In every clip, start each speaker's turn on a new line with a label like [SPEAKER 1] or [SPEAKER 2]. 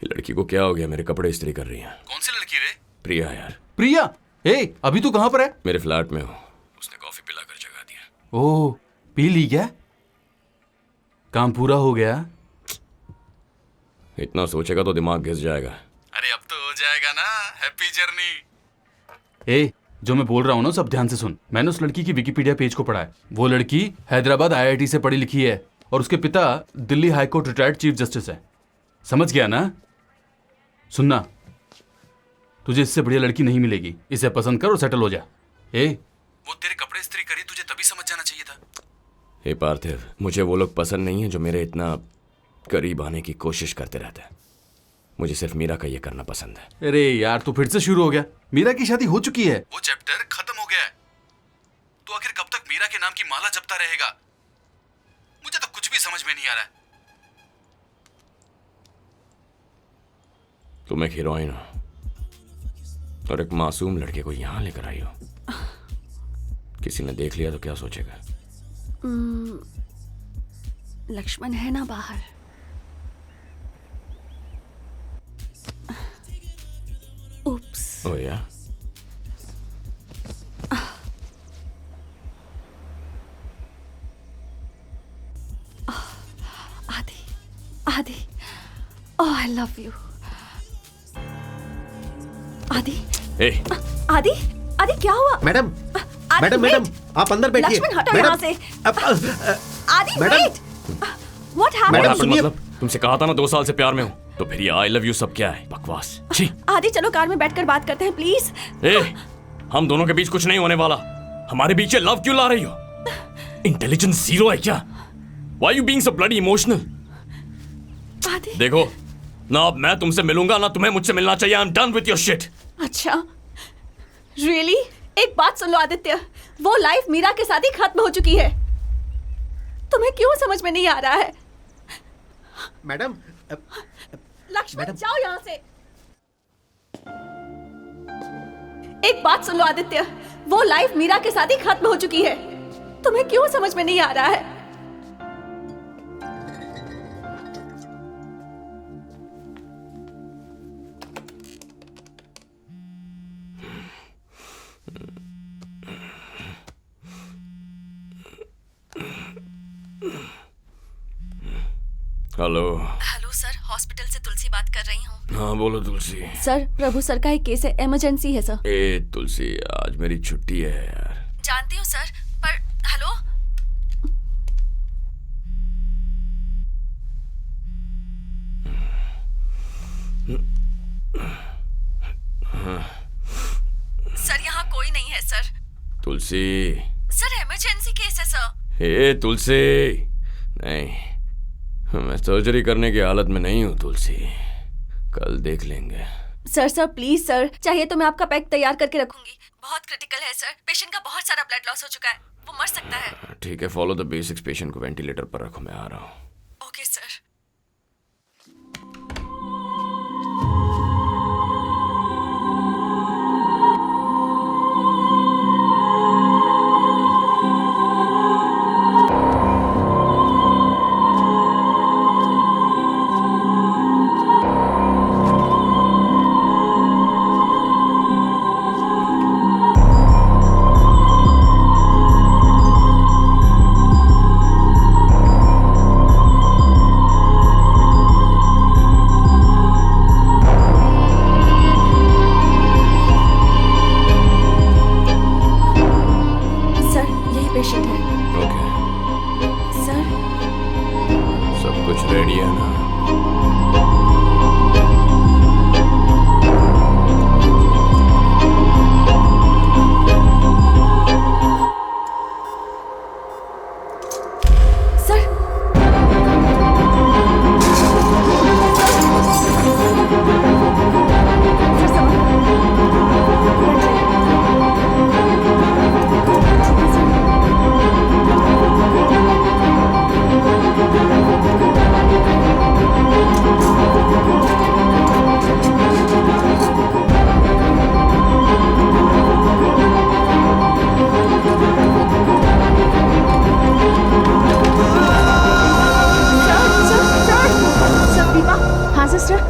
[SPEAKER 1] ये लड़की को क्या हो गया? मेरे कपड़े इस्त्री कर रही है।
[SPEAKER 2] कौन सी लड़की रे?
[SPEAKER 1] प्रिया यार।
[SPEAKER 3] प्रिया? अभी तू कहाँ पर है?
[SPEAKER 1] मेरे फ्लैट में हूँ। उसने कॉफी पिलाकर जगा दिया।
[SPEAKER 3] ओह, पी ली क्या? काम पूरा हो गया?
[SPEAKER 1] इतना सोचेगा तो दिमाग घिस जाएगा।
[SPEAKER 2] अरे अब तो हो जाएगा ना। Happy journey.
[SPEAKER 3] जो मैं बोल रहा हूँ ना, सब ध्यान से सुन। मैंने उस लड़की की विकिपीडिया पेज को पढ़ा है। वो लड़की हैदराबाद IIT से पढ़ी लिखी है और उसके पिता Delhi high court retired chief justice है। समझ गया ना? सुनना, तुझे इससे बढ़िया लड़की नहीं मिलेगी। इसे पसंद कर और सेटल हो जा।
[SPEAKER 2] वो तेरे कपड़े इस्त्री करी, तुझे तभी समझ जाना चाहिए था।
[SPEAKER 1] हे पार्थिव, मुझे वो लोग पसंद नहीं है जो मेरे इतना करीब आने की कोशिश करते रहते हैं। मुझे सिर्फ मीरा का ये करना पसंद है।
[SPEAKER 3] अरे यार, तू फिर से शुरू हो गया। मीरा की शादी हो चुकी है।
[SPEAKER 2] वो चैप्टर खत्म हो गया है। तो आखिर कब तक मीरा के नाम की माला जपता रहेगा? मुझे तो कुछ भी समझ में नहीं आ रहा है।
[SPEAKER 1] तुम एक हीरोइन हो और एक मासूम लड़के को यहां लेकर आई हो। किसी ने देख लिया तो क्या सोचेगा?
[SPEAKER 4] लक्ष्मण है ना बाहर? उप्स।
[SPEAKER 1] ओ या?
[SPEAKER 4] आदि, आदि, ओह आई लव यू। आदि,
[SPEAKER 1] ए,
[SPEAKER 4] आदि, आदि क्या हुआ?
[SPEAKER 5] मैडम,
[SPEAKER 4] आदि,
[SPEAKER 5] मैडम,
[SPEAKER 4] wait!
[SPEAKER 5] मैडम, आप अंदर बैठिए।
[SPEAKER 4] लक्ष्मण हटो
[SPEAKER 5] मैडम,
[SPEAKER 4] यहाँ से। आदि,
[SPEAKER 5] madam.
[SPEAKER 4] wait! What happened?
[SPEAKER 5] Madam, सुनिए।
[SPEAKER 1] मतलब तुमसे कहा था ना 2 साल से प्यार में हूं, तो फिर ये आई लव यू सब क्या है? बकवास। छी।
[SPEAKER 4] आदि चलो कार में बैठकर बात करते हैं प्लीज।
[SPEAKER 1] हम दोनों के बीच कुछ नहीं होने वाला। हमारे बीच ये लव क्यों ला रही हो? इंटेलिजेंस जीरो है क्या? Why you being so bloody emotional?
[SPEAKER 4] आदि।
[SPEAKER 1] देखो ना, अब मैं तुमसे मिलूंगा ना तुम्हें मुझसे मिलना चाहिए। I'm done with your shit।
[SPEAKER 4] अच्छा, रियली? एक बात सुन लो आदित्य, वो लाइफ मीरा के साथ ही खत्म हो चुकी है। तुम्हें क्यों समझ में नहीं आ रहा है?
[SPEAKER 5] Madam,
[SPEAKER 4] Lakshman
[SPEAKER 5] madam.
[SPEAKER 4] जाओ यहाँ से। एक बात सुन लो आदित्य, वो लाइफ मीरा के साथ ही खत्म हो चुकी है। तुम्हें क्यों समझ में नहीं आ रहा है?
[SPEAKER 1] हेलो।
[SPEAKER 4] हेलो सर, हॉस्पिटल से तुलसी बात कर रही हूँ।
[SPEAKER 1] हाँ बोलो तुलसी।
[SPEAKER 4] सर, प्रभु सर का एक केस है, इमरजेंसी है सर।
[SPEAKER 1] ए तुलसी, आज मेरी छुट्टी है यार।
[SPEAKER 4] जानती हूँ सर, पर हेलो। सर यहाँ कोई नहीं है सर।
[SPEAKER 1] तुलसी।
[SPEAKER 4] सर इमरजेंसी केस है सर।
[SPEAKER 1] ए तुलसी, नहीं, मैं सर्जरी करने की हालत में नहीं हूँ तुलसी। कल देख लेंगे।
[SPEAKER 4] सर प्लीज सर, चाहिए तो मैं आपका पैक तैयार करके रखूंगी। बहुत क्रिटिकल है सर, पेशेंट का बहुत सारा ब्लड लॉस हो चुका है, वो मर सकता है।
[SPEAKER 1] ठीक है, फॉलो द बेसिक्स। पेशेंट को वेंटिलेटर पर रखो, मैं आ रहा हूँ।
[SPEAKER 4] Okay sir. पेशेंट है।
[SPEAKER 1] ओके,
[SPEAKER 4] सर
[SPEAKER 1] सब कुछ रेडी है ना?
[SPEAKER 4] सर
[SPEAKER 6] हाँ सिस्टर,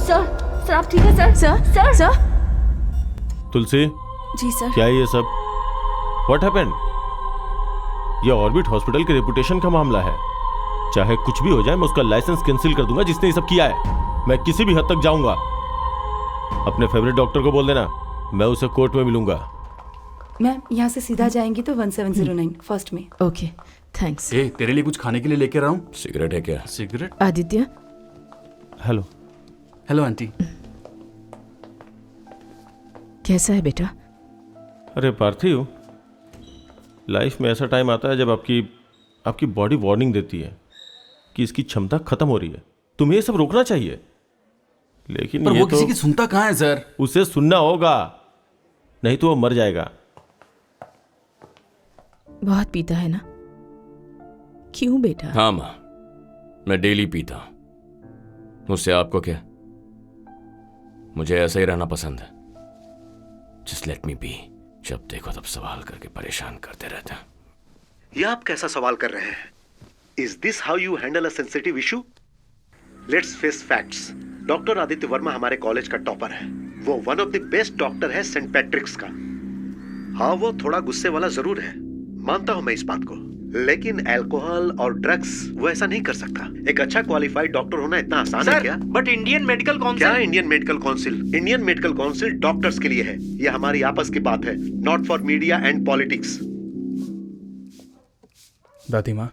[SPEAKER 4] सर सर आप ठीक है सर? सर सर
[SPEAKER 6] तुलसी,
[SPEAKER 4] जी सर।
[SPEAKER 6] क्या है ये सब? What happened? ये ऑर्बिट हॉस्पिटल के रेपुटेशन का मामला है। चाहे कुछ भी हो जाए, मैं उसका लाइसेंस कैंसिल कर दूंगा जिसने ये सब किया है। मैं किसी भी हद तक जाऊंगा। अपने फेवरेट डॉक्टर को बोल देना, मैं उसे कोर्ट में मिलूंगा।
[SPEAKER 7] मैम यहाँ से सीधा जाएंगी तो 1709 फर्स्ट में।
[SPEAKER 8] Okay thanks.
[SPEAKER 3] ए, तेरे लिए कुछ खाने के लिए लेके रहा हूँ।
[SPEAKER 1] सिगरेट है क्या?
[SPEAKER 3] Cigarette?
[SPEAKER 8] Aditya,
[SPEAKER 6] hello.
[SPEAKER 3] Hello aunty.
[SPEAKER 8] कैसा है बेटा?
[SPEAKER 6] अरे पार्थिव, लाइफ में ऐसा टाइम आता है जब आपकी बॉडी वार्निंग देती है कि इसकी क्षमता खत्म हो रही है। तुम्हें ये सब रोकना चाहिए, लेकिन
[SPEAKER 3] पर
[SPEAKER 6] ये
[SPEAKER 3] वो
[SPEAKER 6] तो
[SPEAKER 3] किसी की सुनता कहाँ है सर?
[SPEAKER 6] उसे सुनना होगा, नहीं तो वो मर जाएगा।
[SPEAKER 8] बहुत पीता है ना? क्यों बेटा?
[SPEAKER 1] हाँ माँ, मैं डेली पीता हूं। उससे आपको क्या? मुझे ऐसा ही रहना पसंद है। Just let me be. जब देखो तब सवाल करके परेशान करते रहते हैं।
[SPEAKER 5] ये आप कैसा सवाल कर रहे हैं? Is this how you handle a sensitive issue? Let's face facts. Doctor Aditya Verma हमारे कॉलेज का टॉपर है। वो one of the best doctor है सेंट पैट्रिक्स का। हाँ, वो थोड़ा गुस्से वाला जरूर है, मानता हूं मैं इस बात को, लेकिन अल्कोहल और ड्रग्स वो ऐसा नहीं कर सकता। एक अच्छा क्वालिफाइड डॉक्टर होना इतना आसान है क्या?
[SPEAKER 9] But Indian Medical Council.
[SPEAKER 5] क्या Indian Medical Council? Indian Medical Council doctors के लिए है। ये हमारी आपस की बात है, not for media and politics.
[SPEAKER 10] दादी माँ,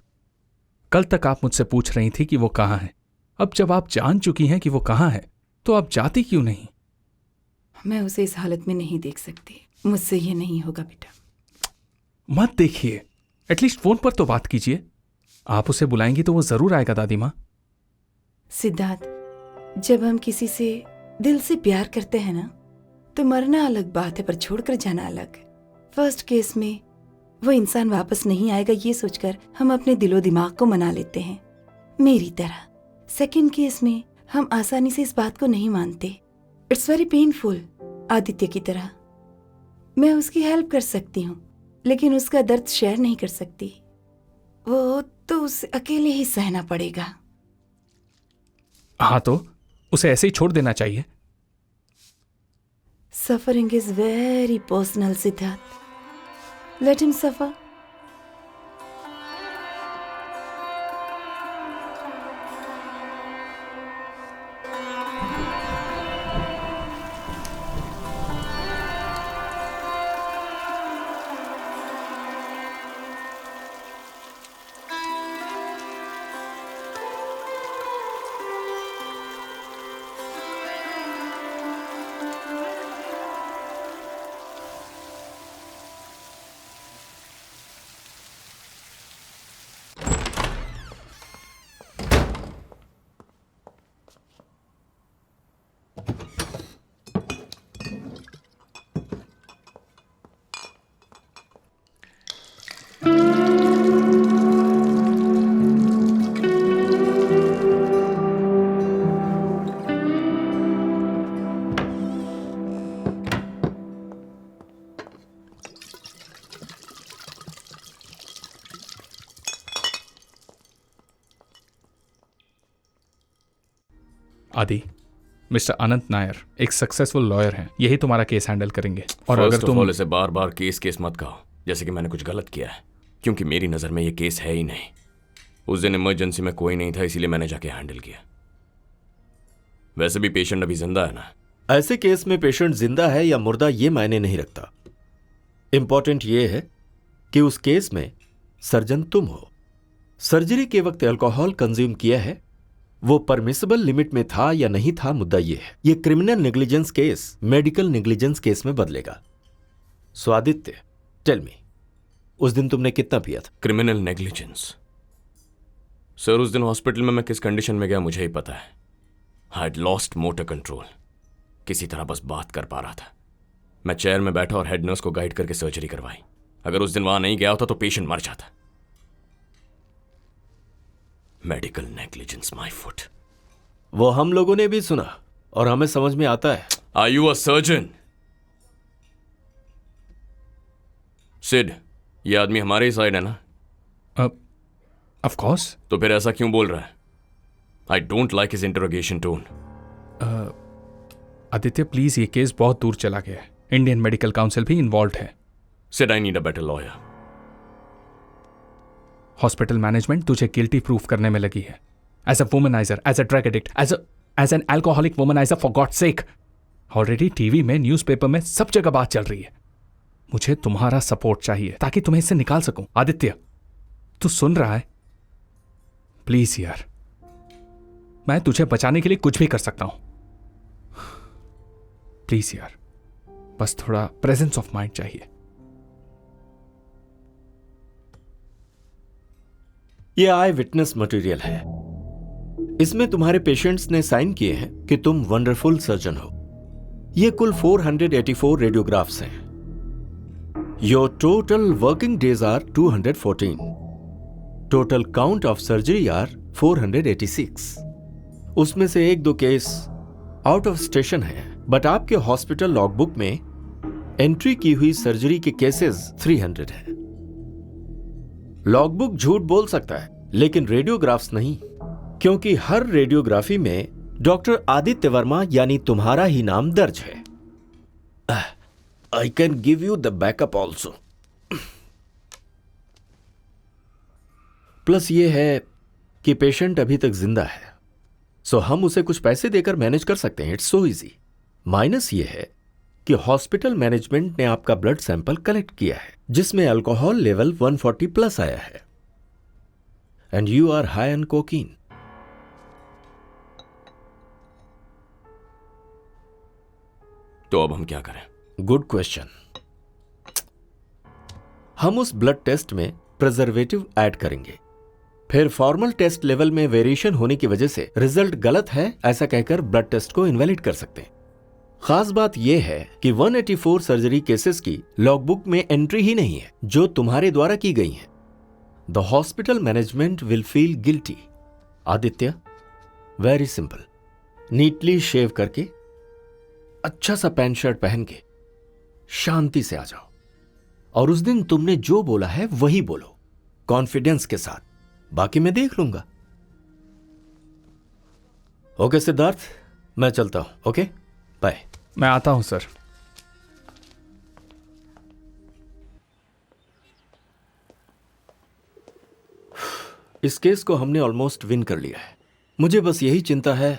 [SPEAKER 10] कल तक आप मुझसे पूछ रही थी कि वो कहाँ है। अब जब आप जान चुकी हैं कि वो कहाँ है, तो आप जाती क्यों नहीं?
[SPEAKER 7] मैं उसे इस हालत में नहीं देख सकती। मुझसे ये नहीं होगा बेटा।
[SPEAKER 10] मत देखिए, एटलीस्ट फोन पर तो बात कीजिए। आप उसे बुलाएंगी तो वो जरूर आएगा दादी माँ।
[SPEAKER 7] सिद्धार्थ, जब हम किसी से दिल से प्यार करते हैं ना, तो मरना अलग बात है पर छोड़कर जाना अलग। फर्स्ट केस में वो इंसान वापस नहीं आएगा ये सोचकर हम अपने दिलो दिमाग को मना लेते हैं, मेरी तरह। सेकंड केस में हम आसानी से इस बात को नहीं मानते। It's very painful. आदित्य की तरह मैं उसकी हेल्प कर सकती हूँ, लेकिन उसका दर्द शेयर नहीं कर सकती। वो तो उसे अकेले ही सहना पड़ेगा।
[SPEAKER 10] हाँ, तो उसे ऐसे ही छोड़ देना चाहिए।
[SPEAKER 7] Suffering is very personal Siddharth. Let him suffer.
[SPEAKER 10] Aadi, mister अनंत नायर एक सक्सेसफुल लॉयर हैं। यही तुम्हारा केस हैंडल करेंगे। और अगर तुम
[SPEAKER 1] इसे बार बार केस मत कहो, जैसे कि मैंने कुछ गलत किया है, क्योंकि मेरी नज़र में ये केस है ही नहीं। उस दिन इमरजेंसी में कोई नहीं था, इसीलिए मैंने जाके हैंडल किया। वैसे भी पेशेंट अभी जिंदा है ना।
[SPEAKER 9] ऐसे केस में पेशेंट जिंदा है या मुर्दा ये मायने नहीं रखता। इंपॉर्टेंट ये है कि उस केस में सर्जन तुम हो। सर्जरी के वक्त अल्कोहल कंज्यूम किया है, वो परमिसिबल लिमिट में था या नहीं था, मुद्दा ये है। ये criminal negligence case medical negligence case में बदलेगा। सो आदित्य, टेल मी, उस दिन तुमने कितना पिया था?
[SPEAKER 1] Criminal negligence? सर, उस दिन हॉस्पिटल में मैं किस कंडीशन में गया मुझे ही पता है। I had lost motor control. किसी तरह बस बात कर पा रहा था। मैं चेयर में बैठा और हेड नर्स को गाइड करके सर्जरी करवाई। अगर उस दिन वहां नहीं गया होता तो पेशेंट मर जाता। Medical negligence my foot.
[SPEAKER 9] वो हम लोगों ने भी सुना और हमें समझ में आता है।
[SPEAKER 1] Are you a surgeon? Sid, ये आदमी हमारे ही साइड है ना?
[SPEAKER 10] Of course.
[SPEAKER 1] तो फिर ऐसा क्यों बोल रहा है? I don't like his interrogation tone.
[SPEAKER 10] Aditya please, ये केस बहुत दूर चला गया है। इंडियन मेडिकल काउंसिल भी इन्वॉल्व है।
[SPEAKER 1] Said I need a better lawyer.
[SPEAKER 10] Hospital management तुझे गिल्टी प्रूफ करने में लगी है। As a womaniser, as a drug addict, as an alcoholic womaniser, for God sake. Already TV में, न्यूज़पेपर में, सब जगह बात चल रही है। मुझे तुम्हारा सपोर्ट चाहिए ताकि तुम्हें इससे निकाल सकूं। आदित्य, तू सुन रहा है? प्लीज यार, मैं तुझे बचाने के लिए कुछ भी कर सकता हूं। प्लीज यार, बस थोड़ा प्रेजेंस ऑफ माइंड चाहिए।
[SPEAKER 9] ये आई विटनेस मटेरियल है। इसमें तुम्हारे पेशेंट्स ने साइन किए हैं कि तुम वंडरफुल सर्जन हो। ये कुल 484 रेडियोग्राफ्स हैं। Your total working days are 214। Total count of surgery are 486। उसमें से 1-2 केस आउट ऑफ स्टेशन है, बट आपके हॉस्पिटल लॉगबुक में एंट्री की हुई सर्जरी के केसेस 300 हैं। लॉगबुक झूठ बोल सकता है, लेकिन रेडियोग्राफ्स नहीं, क्योंकि हर रेडियोग्राफी में डॉक्टर आदित्य वर्मा यानी तुम्हारा ही नाम दर्ज है। I can give you the backup also. Plus ये है कि पेशेंट अभी तक जिंदा है, सो हम उसे कुछ पैसे देकर मैनेज कर सकते हैं। It's so easy. माइनस ये है कि हॉस्पिटल मैनेजमेंट ने आपका ब्लड सैंपल कलेक्ट किया है, जिसमें अल्कोहल लेवल 140 प्लस आया है, and you are high on cocaine.
[SPEAKER 1] तो अब हम क्या करें?
[SPEAKER 9] Good question. हम उस ब्लड टेस्ट में प्रिजर्वेटिव ऐड करेंगे, फिर फॉर्मल टेस्ट लेवल में वेरिएशन होने की वजह से रिजल्ट गलत है ऐसा कहकर ब्लड टेस्ट को इनवैलिड कर सकते हैं। खास बात यह है कि 184 सर्जरी केसेस की लॉगबुक में एंट्री ही नहीं है जो तुम्हारे द्वारा की गई है। The hospital management will feel guilty. Aditya, very simple. Neatly shave करके, अच्छा सा पैंट शर्ट पहन के शांति से आ जाओ, और उस दिन तुमने जो बोला है वही बोलो, कॉन्फिडेंस के साथ। बाकी मैं देख लूंगा। ओके सिद्धार्थ, मैं चलता हूं। Okay, bye.
[SPEAKER 10] मैं आता हूं सर।
[SPEAKER 9] इस केस को हमने ऑलमोस्ट विन कर लिया है। मुझे बस यही चिंता है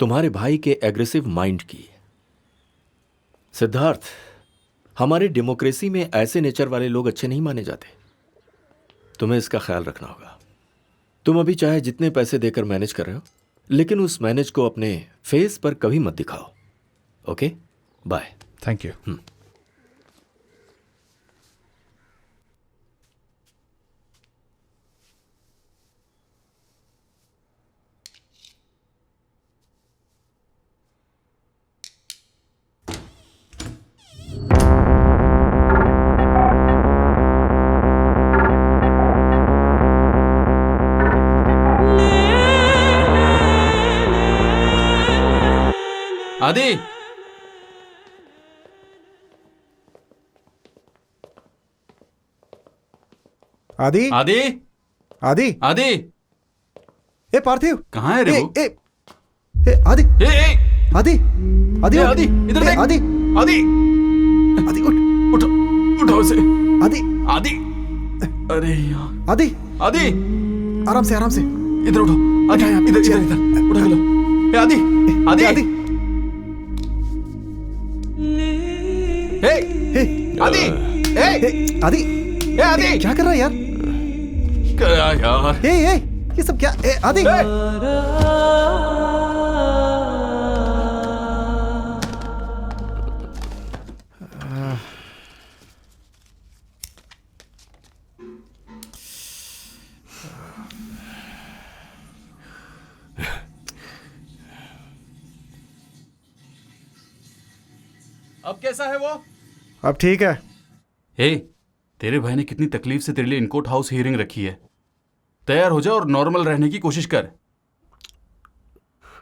[SPEAKER 9] तुम्हारे भाई के एग्रेसिव माइंड की। सिद्धार्थ, हमारी डेमोक्रेसी में ऐसे नेचर वाले लोग अच्छे नहीं माने जाते। तुम्हें इसका ख्याल रखना होगा। तुम अभी चाहे जितने पैसे देकर मैनेज कर रहे हो, लेकिन उस मैनेज को अपने फेस पर कभी मत दिखाओ। Okay, bye.
[SPEAKER 10] Thank you.
[SPEAKER 3] Adi,
[SPEAKER 11] Adi,
[SPEAKER 3] Adi,
[SPEAKER 11] Adi,
[SPEAKER 3] आदि,
[SPEAKER 11] ए पार्थिव,
[SPEAKER 3] कहाँ है रे वो?
[SPEAKER 11] ए आदि, आदि, आदि,
[SPEAKER 3] आदि, इधर देख।
[SPEAKER 11] आदि,
[SPEAKER 3] आदि,
[SPEAKER 11] आदि, उठ,
[SPEAKER 3] उठो, उठो उसे।
[SPEAKER 11] आदि,
[SPEAKER 3] आदि, अरे यार,
[SPEAKER 11] आदि,
[SPEAKER 3] आदि,
[SPEAKER 11] आराम से, आराम से,
[SPEAKER 3] इधर उठो। अच्छा, इधर, इधर, इधर, उठा के लो। ए आदि, आदि,
[SPEAKER 11] आदि,
[SPEAKER 3] हे, आदि, ए,
[SPEAKER 11] आदि,
[SPEAKER 3] ए आदि,
[SPEAKER 11] क्या कर रहा है यार?
[SPEAKER 3] क्या यार?
[SPEAKER 11] ए, ये सब क्या? ए, आदि,
[SPEAKER 3] अब कैसा है वो?
[SPEAKER 11] अब ठीक है।
[SPEAKER 3] हे, तेरे भाई ने कितनी तकलीफ से तेरे लिए इनकोट हाउस हियरिंग रखी है। तैयार हो जा और नॉर्मल रहने की कोशिश कर।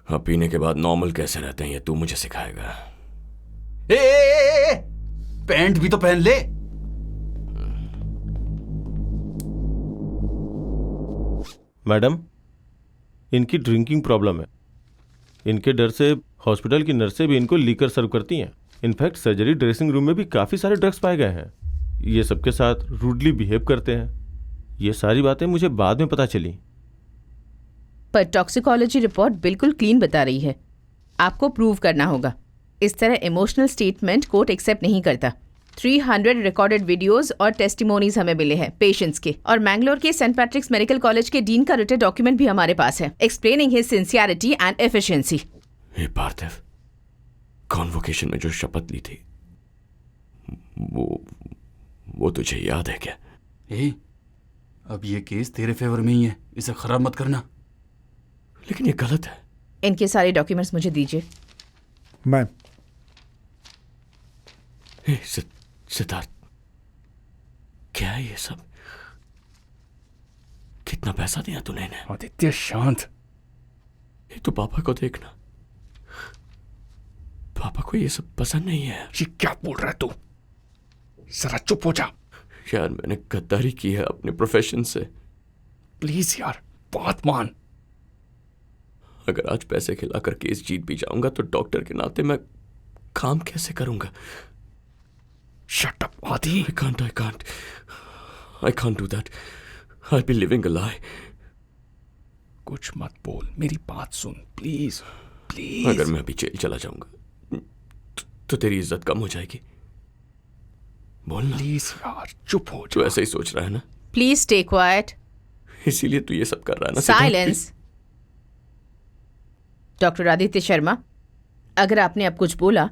[SPEAKER 1] अब पीने के बाद नॉर्मल कैसे रहते हैं ये तू मुझे सिखाएगा।
[SPEAKER 3] ए, पैंट भी तो पहन ले।
[SPEAKER 6] मैडम, इनकी ड्रिंकिंग प्रॉब्लम है। इनके डर से हॉस्पिटल की नर्सें भी इनको लीकर सर्व करती हैं। इनफैक्ट सर्जरी ड्रेसिंग रूम में भी काफ़ी सारे ड्रग्स पाए गए हैं। ये सबके साथ रूडली बिहेव करते हैं। ये सारी बातें मुझे बाद में पता चली।
[SPEAKER 8] पर टॉक्सिकोलॉजी रिपोर्ट बिल्कुल क्लीन बता रही है। आपको प्रूव करना होगा। इस तरह इमोशनल स्टेटमेंट कोर्ट एक्सेप्ट नहीं करता। 300 रिकॉर्डेड वीडियोस और टेस्टिमोनीज हमें मिले हैं पेशेंट्स के, और मैंगलोर के सेंट पैट्रिक्स मेडिकल कॉलेज के डीन का रिटन डॉक्यूमेंट भी हमारे पास है, explaining his sincerity and efficiency.
[SPEAKER 1] Hey Parthiv, convocation में जो शपथ ली थी वो तुझे याद है क्या?
[SPEAKER 3] अब ये केस तेरे फेवर में ही है, इसे खराब मत करना।
[SPEAKER 1] लेकिन ये गलत है।
[SPEAKER 8] इनके सारे डॉक्यूमेंट्स मुझे दीजिए।
[SPEAKER 11] मैम,
[SPEAKER 1] सिद्धार्थ, क्या है ये सब? कितना पैसा दिया तूने इन्हें?
[SPEAKER 10] आदित्य शांत।
[SPEAKER 1] ये तो पापा को देखना। पापा को ये सब पसंद नहीं है।
[SPEAKER 10] ये क्या बोल रहा है तू? जरा चुप हो जा।
[SPEAKER 1] यार, मैंने गद्दारी की है अपने प्रोफेशन से।
[SPEAKER 10] प्लीज यार, बात मान।
[SPEAKER 1] अगर आज पैसे खिलाकर केस जीत भी जाऊंगा तो डॉक्टर के नाते मैं काम कैसे करूंगा?
[SPEAKER 10] शट अप आदि।
[SPEAKER 1] I can't do that. I'll be living a lie.
[SPEAKER 10] कुछ मत बोल, मेरी बात सुन प्लीज प्लीज।
[SPEAKER 1] अगर मैं अभी जेल चला जाऊंगा तो तेरी इज्जत कम हो जाएगी। बोलना
[SPEAKER 10] प्लीज यार, चुप हो
[SPEAKER 1] तू
[SPEAKER 10] जा।
[SPEAKER 1] ऐसा ही सोच रहा है ना?
[SPEAKER 8] Please stay quiet.
[SPEAKER 1] इसीलिए तू ये सब कर रहा है ना?
[SPEAKER 8] साइलेंस। डॉक्टर आदित्य शर्मा, अगर आपने अब कुछ बोला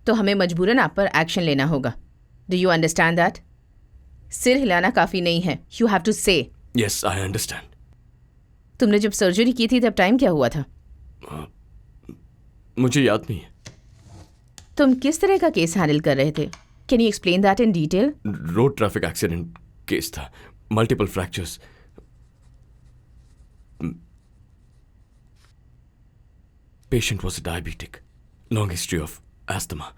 [SPEAKER 8] तो हमें मजबूरन आप पर एक्शन लेना होगा। Do you understand that? सिर हिलाना काफी नहीं है, यू हैव टू से।
[SPEAKER 1] Yes, I understand.
[SPEAKER 8] तुमने जब सर्जरी की थी तब टाइम क्या हुआ था?
[SPEAKER 1] मुझे याद नहीं है।
[SPEAKER 8] तुम किस तरह का केस हैंडल कर रहे थे? Can you explain that in detail?
[SPEAKER 1] Road traffic accident case था, multiple fractures. Patient was diabetic, long history of asthma.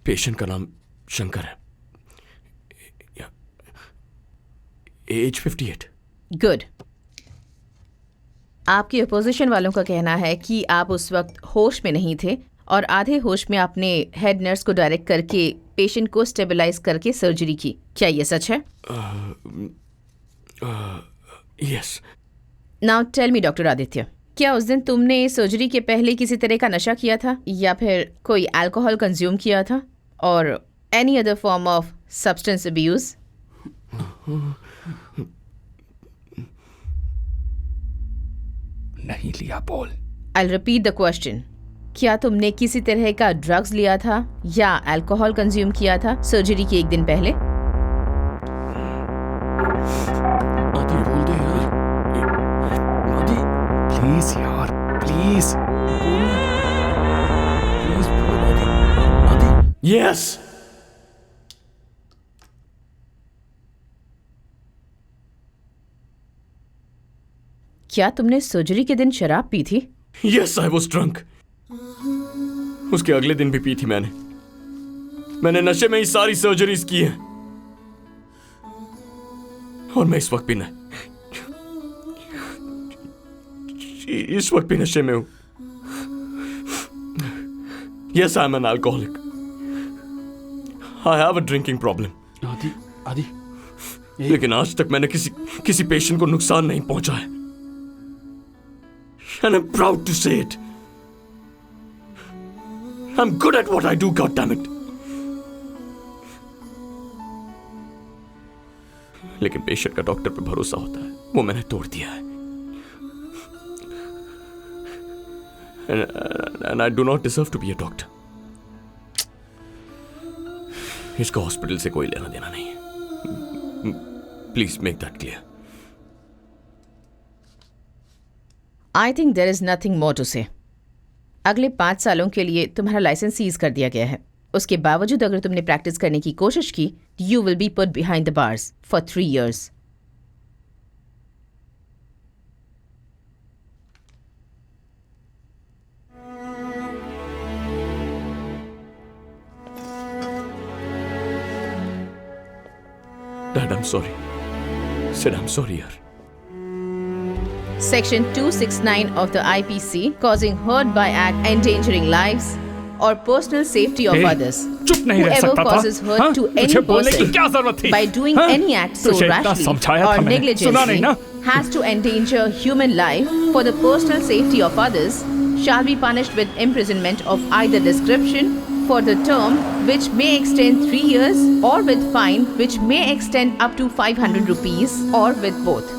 [SPEAKER 1] Patient का नाम शंकर है, एज 58।
[SPEAKER 8] गुड। आपके अपोजिशन वालों का कहना है कि आप उस वक्त होश में नहीं थे और आधे होश में आपने हेड नर्स को डायरेक्ट करके पेशेंट को स्टेबलाइज करके सर्जरी की। क्या ये सच है?
[SPEAKER 1] Yes.
[SPEAKER 8] Now tell me doctor Aditya, क्या उस दिन तुमने सर्जरी के पहले किसी तरह का नशा किया था या फिर कोई अल्कोहल कंज्यूम किया था और any other form of substance abuse?
[SPEAKER 10] नहीं लिया, बोल।
[SPEAKER 8] I'll repeat the question. क्या तुमने किसी तरह का ड्रग्स लिया था या अल्कोहल कंज्यूम किया था सर्जरी के एक दिन पहले?
[SPEAKER 1] आदि, बोल दे यार। आदि,
[SPEAKER 10] प्लीज यार, प्लीज।
[SPEAKER 1] प्लीज बोल आदि। यस।
[SPEAKER 8] क्या तुमने सर्जरी के दिन शराब पी थी?
[SPEAKER 1] Yes, I was drunk. उसके अगले दिन भी पी थी मैंने नशे में ही सारी सर्जरीज की हैं और मैं इस वक्त भी नशे में हूं। Yes, I am an alcoholic. I have a drinking problem.
[SPEAKER 3] आदि,
[SPEAKER 1] लेकिन आज तक मैंने किसी पेशेंट को नुकसान नहीं पहुंचाया। And I'm proud to say it. I'm good at what I do, goddammit. लेकिन पेशेंट का डॉक्टर पे भरोसा होता है, वो मैंने तोड़ दिया है। And I do not deserve to be a doctor. इसका हॉस्पिटल से कोई लेना देना नहीं है। Please make that clear.
[SPEAKER 8] I think there is nothing more to say. अगले 5 सालों के लिए तुम्हारा लाइसेंस सीज कर दिया गया है। उसके बावजूद अगर तुमने प्रैक्टिस करने की कोशिश की, you will be put behind the bars for 3 years।
[SPEAKER 1] Dad, I'm sorry. Sid, I'm sorry, yaar.
[SPEAKER 8] Section 269 of the IPC, causing hurt by act endangering lives or personal safety of others.
[SPEAKER 10] चुप नहीं रह
[SPEAKER 8] Whoever
[SPEAKER 10] सकता था?
[SPEAKER 8] causes hurt
[SPEAKER 10] हाँ?
[SPEAKER 8] to any
[SPEAKER 10] तुझे बोलने की
[SPEAKER 8] person
[SPEAKER 10] क्या जरूरत थी?
[SPEAKER 8] by doing
[SPEAKER 10] हाँ?
[SPEAKER 8] any act so
[SPEAKER 10] तुझे इतना
[SPEAKER 8] rashly
[SPEAKER 10] समझाया था
[SPEAKER 8] or
[SPEAKER 10] मैंने, सुना नहीं ना?
[SPEAKER 8] negligently has to endanger human life for the personal safety of others shall be punished with imprisonment of either description for the term which may extend 3 years or with fine which may extend up to 500 rupees or with both.